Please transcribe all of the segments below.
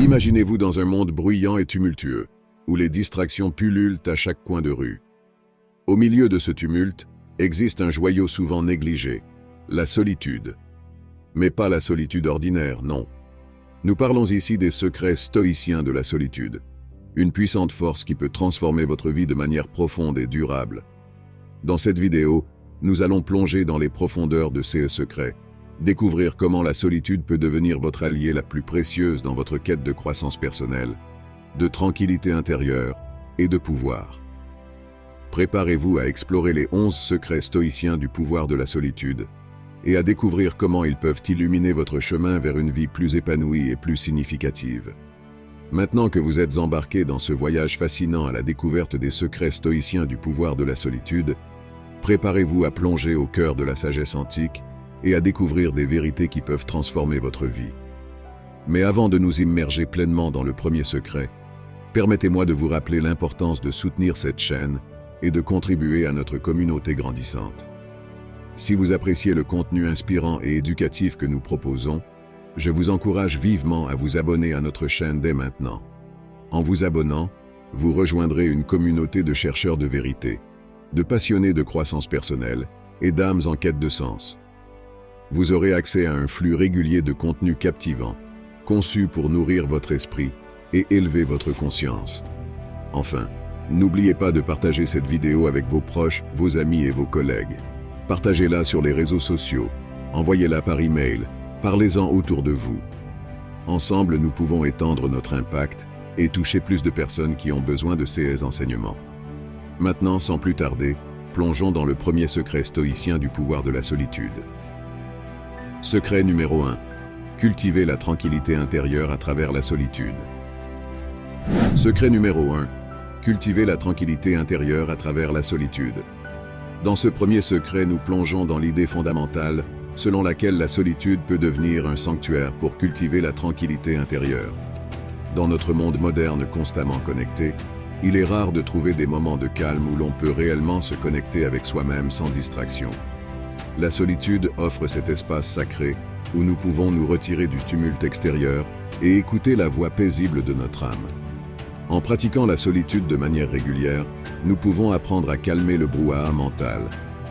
Imaginez-vous dans un monde bruyant et tumultueux, où les distractions pullulent à chaque coin de rue. Au milieu de ce tumulte, existe un joyau souvent négligé, la solitude. Mais pas la solitude ordinaire, non. Nous parlons ici des secrets stoïciens de la solitude, une puissante force qui peut transformer votre vie de manière profonde et durable. Dans cette vidéo, nous allons plonger dans les profondeurs de ces secrets, découvrir comment la solitude peut devenir votre allié la plus précieuse dans votre quête de croissance personnelle, de tranquillité intérieure et de pouvoir. Préparez-vous à explorer les 11 secrets stoïciens du pouvoir de la solitude et à découvrir comment ils peuvent illuminer votre chemin vers une vie plus épanouie et plus significative. Maintenant que vous êtes embarqué dans ce voyage fascinant à la découverte des secrets stoïciens du pouvoir de la solitude, préparez-vous à plonger au cœur de la sagesse antique et à découvrir des vérités qui peuvent transformer votre vie. Mais avant de nous immerger pleinement dans le premier secret, permettez-moi de vous rappeler l'importance de soutenir cette chaîne et de contribuer à notre communauté grandissante. Si vous appréciez le contenu inspirant et éducatif que nous proposons, je vous encourage vivement à vous abonner à notre chaîne dès maintenant. En vous abonnant, vous rejoindrez une communauté de chercheurs de vérité, de passionnés de croissance personnelle et d'âmes en quête de sens. Vous aurez accès à un flux régulier de contenu captivant, conçu pour nourrir votre esprit et élever votre conscience. Enfin, n'oubliez pas de partager cette vidéo avec vos proches, vos amis et vos collègues. Partagez-la sur les réseaux sociaux, envoyez-la par email, parlez-en autour de vous. Ensemble, nous pouvons étendre notre impact et toucher plus de personnes qui ont besoin de ces enseignements. Maintenant, sans plus tarder, plongeons dans le premier secret stoïcien du pouvoir de la solitude. Secret numéro 1. Cultiver la tranquillité intérieure à travers la solitude. Secret numéro 1. Cultiver la tranquillité intérieure à travers la solitude. Dans ce premier secret, nous plongeons dans l'idée fondamentale selon laquelle la solitude peut devenir un sanctuaire pour cultiver la tranquillité intérieure. Dans notre monde moderne constamment connecté, il est rare de trouver des moments de calme où l'on peut réellement se connecter avec soi-même sans distraction. La solitude offre cet espace sacré où nous pouvons nous retirer du tumulte extérieur et écouter la voix paisible de notre âme. En pratiquant la solitude de manière régulière, nous pouvons apprendre à calmer le brouhaha mental,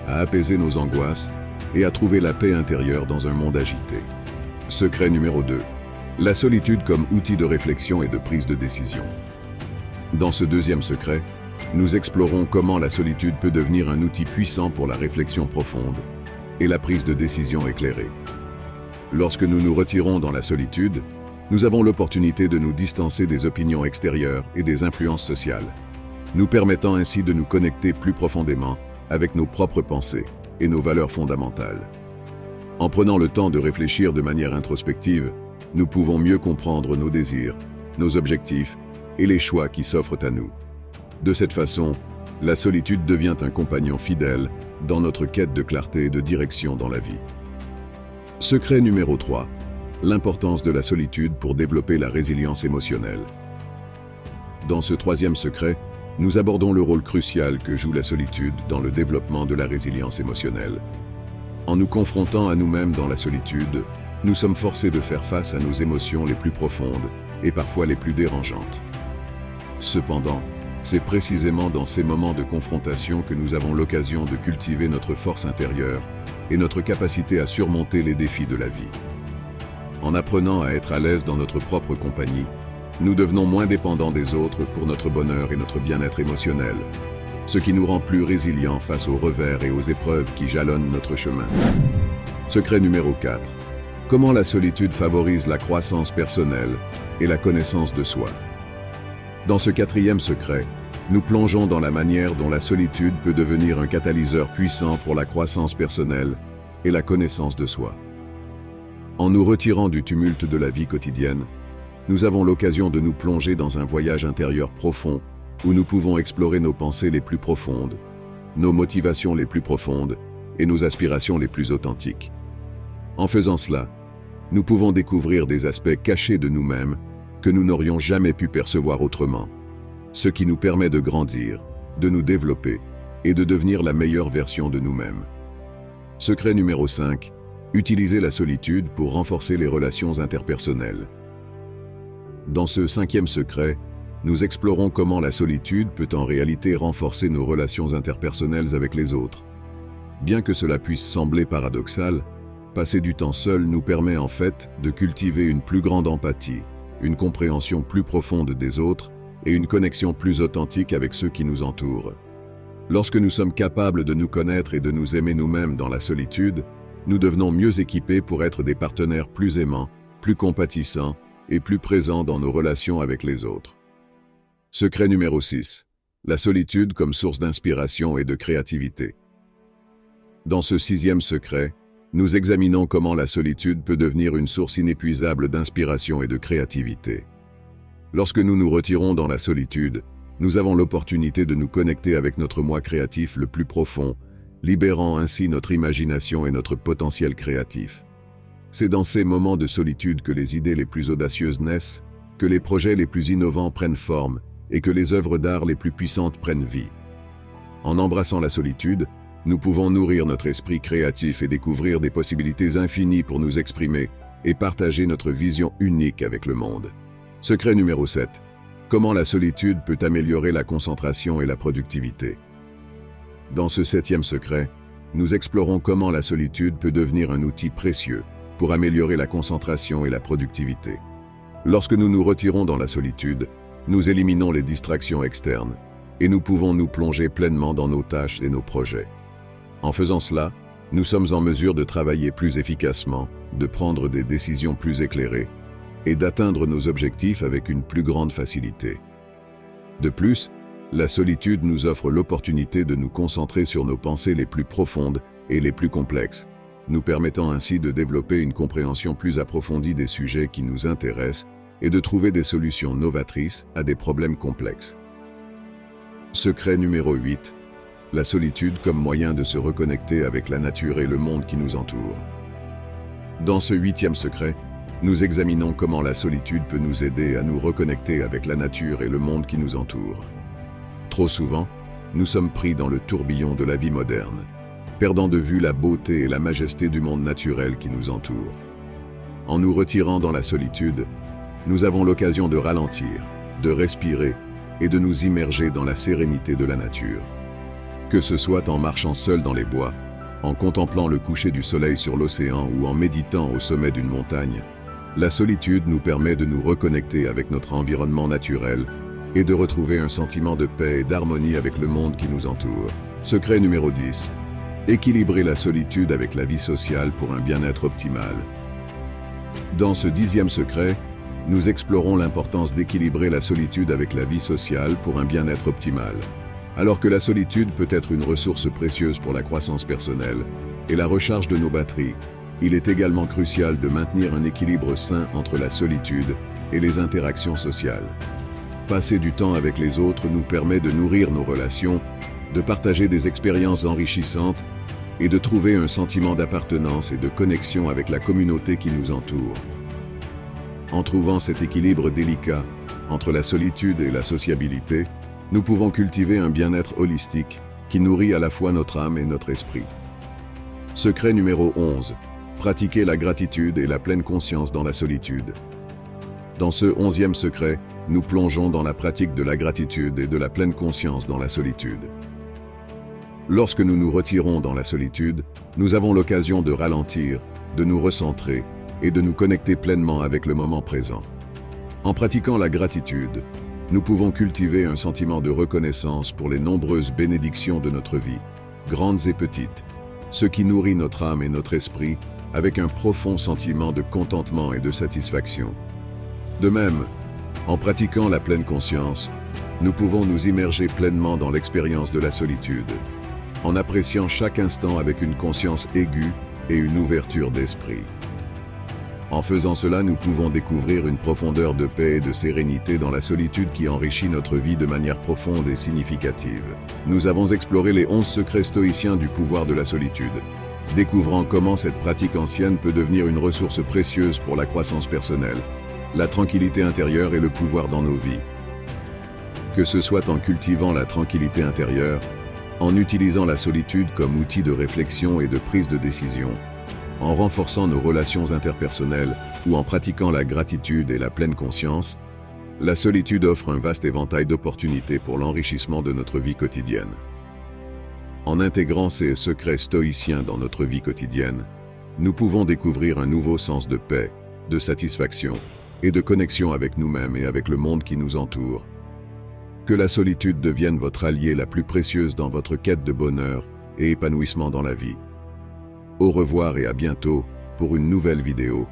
à apaiser nos angoisses et à trouver la paix intérieure dans un monde agité. Secret numéro 2. La solitude comme outil de réflexion et de prise de décision. Dans ce deuxième secret, nous explorons comment la solitude peut devenir un outil puissant pour la réflexion profonde et la prise de décision éclairée. Lorsque nous nous retirons dans la solitude, nous avons l'opportunité de nous distancer des opinions extérieures et des influences sociales, nous permettant ainsi de nous connecter plus profondément avec nos propres pensées et nos valeurs fondamentales. En prenant le temps de réfléchir de manière introspective, nous pouvons mieux comprendre nos désirs, nos objectifs et les choix qui s'offrent à nous. De cette façon, la solitude devient un compagnon fidèle dans notre quête de clarté et de direction dans la vie. Secret numéro 3. L'importance de la solitude pour développer la résilience émotionnelle. Dans ce troisième secret, nous abordons le rôle crucial que joue la solitude dans le développement de la résilience émotionnelle. En nous confrontant à nous-mêmes dans la solitude, nous sommes forcés de faire face à nos émotions les plus profondes et parfois les plus dérangeantes. Cependant, c'est précisément dans ces moments de confrontation que nous avons l'occasion de cultiver notre force intérieure et notre capacité à surmonter les défis de la vie. En apprenant à être à l'aise dans notre propre compagnie, nous devenons moins dépendants des autres pour notre bonheur et notre bien-être émotionnel, ce qui nous rend plus résilients face aux revers et aux épreuves qui jalonnent notre chemin. Secret numéro 4. Comment la solitude favorise la croissance personnelle et la connaissance de soi. Dans ce quatrième secret, nous plongeons dans la manière dont la solitude peut devenir un catalyseur puissant pour la croissance personnelle et la connaissance de soi. En nous retirant du tumulte de la vie quotidienne, nous avons l'occasion de nous plonger dans un voyage intérieur profond où nous pouvons explorer nos pensées les plus profondes, nos motivations les plus profondes et nos aspirations les plus authentiques. En faisant cela, nous pouvons découvrir des aspects cachés de nous-mêmes que nous n'aurions jamais pu percevoir autrement, ce qui nous permet de grandir, de nous développer et de devenir la meilleure version de nous-mêmes. Secret numéro 5. Utilisez la solitude pour renforcer les relations interpersonnelles. Dans ce 5e secret, nous explorons comment la solitude peut en réalité renforcer nos relations interpersonnelles avec les autres. Bien que cela puisse sembler paradoxal, passer du temps seul nous permet en fait de cultiver une plus grande empathie, une compréhension plus profonde des autres et une connexion plus authentique avec ceux qui nous entourent. Lorsque nous sommes capables de nous connaître et de nous aimer nous-mêmes dans la solitude, nous devenons mieux équipés pour être des partenaires plus aimants, plus compatissants et plus présents dans nos relations avec les autres. Secret numéro 6. La solitude comme source d'inspiration et de créativité. Dans ce 6e secret, nous examinons comment la solitude peut devenir une source inépuisable d'inspiration et de créativité. Lorsque nous nous retirons dans la solitude, nous avons l'opportunité de nous connecter avec notre moi créatif le plus profond, libérant ainsi notre imagination et notre potentiel créatif. C'est dans ces moments de solitude que les idées les plus audacieuses naissent, que les projets les plus innovants prennent forme et que les œuvres d'art les plus puissantes prennent vie. En embrassant la solitude, nous pouvons nourrir notre esprit créatif et découvrir des possibilités infinies pour nous exprimer et partager notre vision unique avec le monde. Secret numéro 7. Comment la solitude peut améliorer la concentration et la productivité. Dans ce 7e secret, nous explorons comment la solitude peut devenir un outil précieux pour améliorer la concentration et la productivité. Lorsque nous nous retirons dans la solitude, nous éliminons les distractions externes et nous pouvons nous plonger pleinement dans nos tâches et nos projets. En faisant cela, nous sommes en mesure de travailler plus efficacement, de prendre des décisions plus éclairées et d'atteindre nos objectifs avec une plus grande facilité. De plus, la solitude nous offre l'opportunité de nous concentrer sur nos pensées les plus profondes et les plus complexes, nous permettant ainsi de développer une compréhension plus approfondie des sujets qui nous intéressent et de trouver des solutions novatrices à des problèmes complexes. Secret numéro 8. La solitude comme moyen de se reconnecter avec la nature et le monde qui nous entoure. Dans ce 8e secret, nous examinons comment la solitude peut nous aider à nous reconnecter avec la nature et le monde qui nous entoure. Trop souvent, nous sommes pris dans le tourbillon de la vie moderne, perdant de vue la beauté et la majesté du monde naturel qui nous entoure. En nous retirant dans la solitude, nous avons l'occasion de ralentir, de respirer et de nous immerger dans la sérénité de la nature. Que ce soit en marchant seul dans les bois, en contemplant le coucher du soleil sur l'océan ou en méditant au sommet d'une montagne, la solitude nous permet de nous reconnecter avec notre environnement naturel et de retrouver un sentiment de paix et d'harmonie avec le monde qui nous entoure. Secret numéro 10. Équilibrer la solitude avec la vie sociale pour un bien-être optimal. Dans ce 10e secret, nous explorons l'importance d'équilibrer la solitude avec la vie sociale pour un bien-être optimal. Alors que la solitude peut être une ressource précieuse pour la croissance personnelle et la recharge de nos batteries, il est également crucial de maintenir un équilibre sain entre la solitude et les interactions sociales. Passer du temps avec les autres nous permet de nourrir nos relations, de partager des expériences enrichissantes et de trouver un sentiment d'appartenance et de connexion avec la communauté qui nous entoure. En trouvant cet équilibre délicat entre la solitude et la sociabilité, nous pouvons cultiver un bien-être holistique qui nourrit à la fois notre âme et notre esprit. Secret numéro 11. Pratiquer la gratitude et la pleine conscience dans la solitude. Dans ce 11e secret, nous plongeons dans la pratique de la gratitude et de la pleine conscience dans la solitude. Lorsque nous nous retirons dans la solitude, nous avons l'occasion de ralentir, de nous recentrer et de nous connecter pleinement avec le moment présent. En pratiquant la gratitude, nous pouvons cultiver un sentiment de reconnaissance pour les nombreuses bénédictions de notre vie, grandes et petites, ce qui nourrit notre âme et notre esprit avec un profond sentiment de contentement et de satisfaction. De même, en pratiquant la pleine conscience, nous pouvons nous immerger pleinement dans l'expérience de la solitude, en appréciant chaque instant avec une conscience aiguë et une ouverture d'esprit. En faisant cela, nous pouvons découvrir une profondeur de paix et de sérénité dans la solitude qui enrichit notre vie de manière profonde et significative. Nous avons exploré les 11 secrets stoïciens du pouvoir de la solitude, découvrant comment cette pratique ancienne peut devenir une ressource précieuse pour la croissance personnelle, la tranquillité intérieure et le pouvoir dans nos vies. Que ce soit en cultivant la tranquillité intérieure, en utilisant la solitude comme outil de réflexion et de prise de décision, en renforçant nos relations interpersonnelles ou en pratiquant la gratitude et la pleine conscience, La solitude offre un vaste éventail d'opportunités pour l'enrichissement de notre vie quotidienne. En intégrant ces secrets stoïciens dans notre vie quotidienne, nous pouvons découvrir un nouveau sens de paix, de satisfaction et de connexion avec nous-mêmes et avec le monde qui nous entoure. Que la solitude devienne votre allié la plus précieuse dans votre quête de bonheur et épanouissement dans la vie. Au revoir et à bientôt pour une nouvelle vidéo.